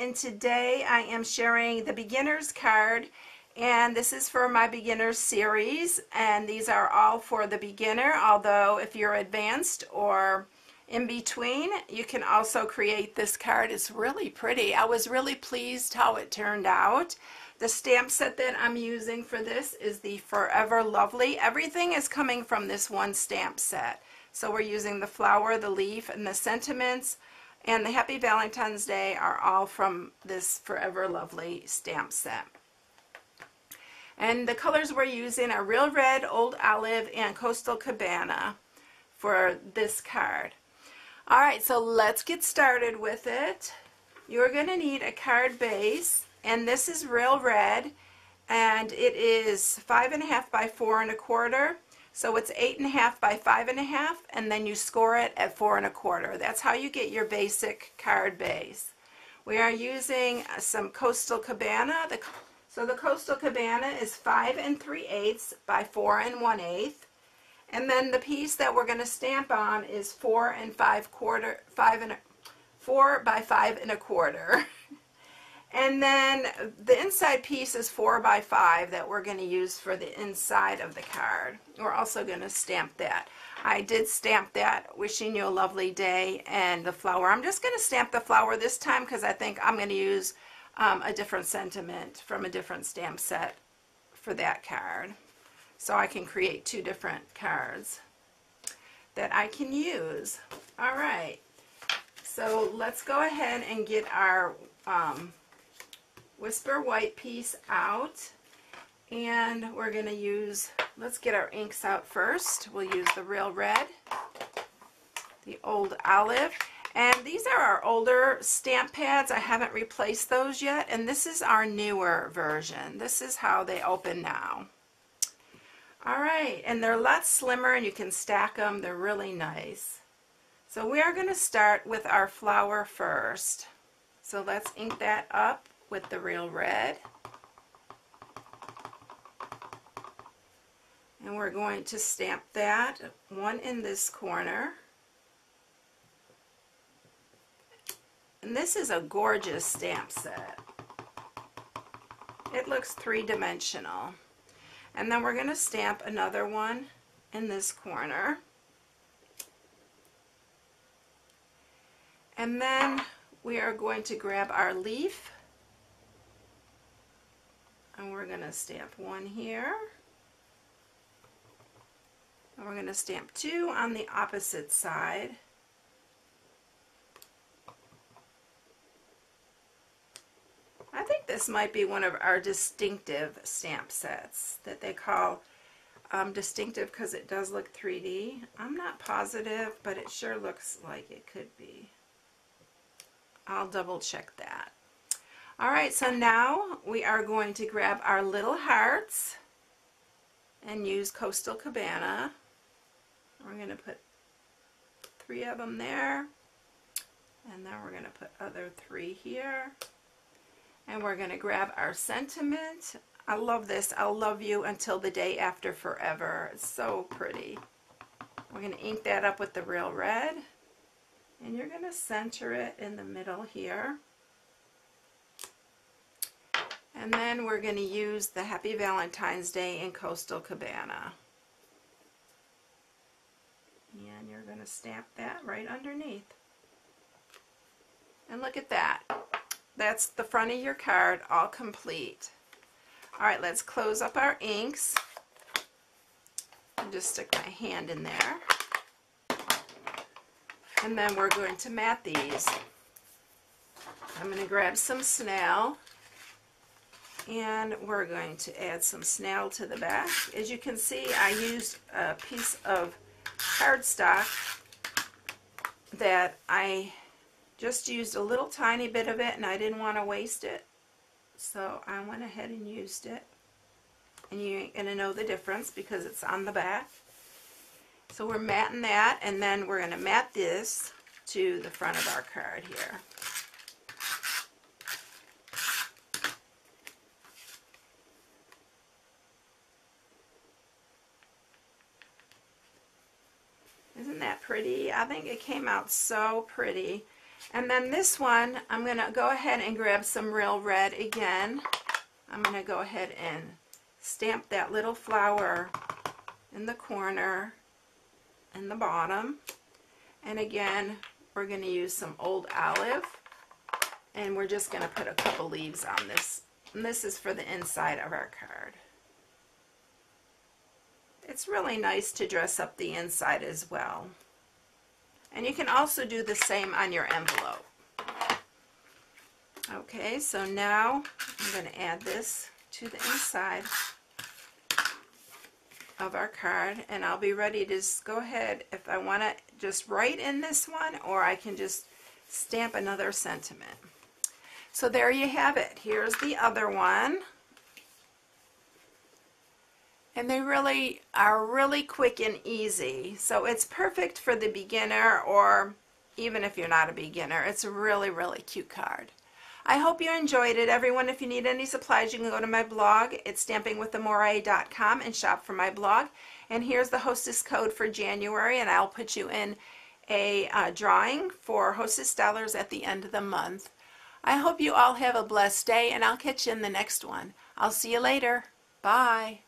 and today I am sharing the beginner's card, and this is for my beginners series, and these are all for the beginner, although if you're advanced or in between, you can also create this card. It's really pretty. I was really pleased how it turned out. The stamp set that I'm using for this is the Forever Lovely. Everything is coming from this one stamp set. So we're using the flower, the leaf, and the sentiments, and the Happy Valentine's Day are all from this Forever Lovely stamp set. And the colors we're using are Real Red, Old Olive, and Coastal Cabana for this card. Alright, so let's get started with it. You're going to need a card base, and this is Real Red, and it is 5.5 by 4 1/4. So it's 8.5 by 5.5, and then you score it at 4 1/4. That's how you get your basic card base. We are using some Coastal Cabana. So the Coastal Cabana is 5 3/8 by 4 1/8. And then the piece that we're going to stamp on is 4 by 5 1/4. And then the inside piece is 4 by 5 that we're going to use for the inside of the card. We're also going to stamp that. I did stamp that, wishing you a lovely day, and the flower. I'm just going to stamp the flower this time because I think I'm going to use a different sentiment from a different stamp set for that card. So I can create two different cards that I can use. Alright, so let's go ahead and get our Whisper White piece out, and we're going to use, let's get our inks out first. We'll use the Real Red, the Old Olive, and these are our older stamp pads. I haven't replaced those yet, and this is our newer version. This is how they open now. Alright, and they're a lot slimmer, and you can stack them. They're really nice. So we are going to start with our flower first. So let's ink that up with the Real Red. And we're going to stamp that, one in this corner. And this is a gorgeous stamp set. It looks three-dimensional. And then we're going to stamp another one in this corner. And then we are going to grab our leaf, and we're going to stamp one here, and we're going to stamp two on the opposite side. I think this might be one of our distinctive stamp sets that they call distinctive because it does look 3D. I'm not positive, but it sure looks like it could be. I'll double check that. Alright, so now we are going to grab our little hearts and use Coastal Cabana. We're going to put 3 of them there, and then we're going to put other 3 here. And we're going to grab our sentiment. I love this. I'll love you until the day after forever. It's so pretty. We're going to ink that up with the Real Red. And you're going to center it in the middle here. And then we're going to use the Happy Valentine's Day in Coastal Cabana. And you're going to stamp that right underneath. And look at that. That's the front of your card, all complete. Alright, let's close up our inks. And just stick my hand in there. And then we're going to mat these. I'm going to grab some snail, and we're going to add some snail to the back. As you can see, I used a piece of cardstock that I just used a little tiny bit of it, and I didn't want to waste it. So I went ahead and used it. And you ain't going to know the difference because it's on the back. So we're matting that, and then we're going to mat this to the front of our card here. Isn't that pretty? I think it came out so pretty. And then this one, I'm going to go ahead and grab some real red again. I'm going to go ahead and stamp that little flower in the corner and the bottom. And again, we're going to use some old olive, and we're just going to put a couple leaves on this. And this is for the inside of our card. It's really nice to dress up the inside as well. And you can also do the same on your envelope. Okay, so now I'm going to add this to the inside of our card, and I'll be ready to just go ahead if I want to just write in this one, or I can just stamp another sentiment. So there you have it. Here's the other one. And they really are really quick and easy. So it's perfect for the beginner, or even if you're not a beginner. It's a really, really cute card. I hope you enjoyed it, everyone. If you need any supplies, you can go to my blog. It's stampingwithamore.com and shop for my blog. And here's the hostess code for January, and I'll put you in a drawing for Hostess Dollars at the end of the month. I hope you all have a blessed day, and I'll catch you in the next one. I'll see you later. Bye.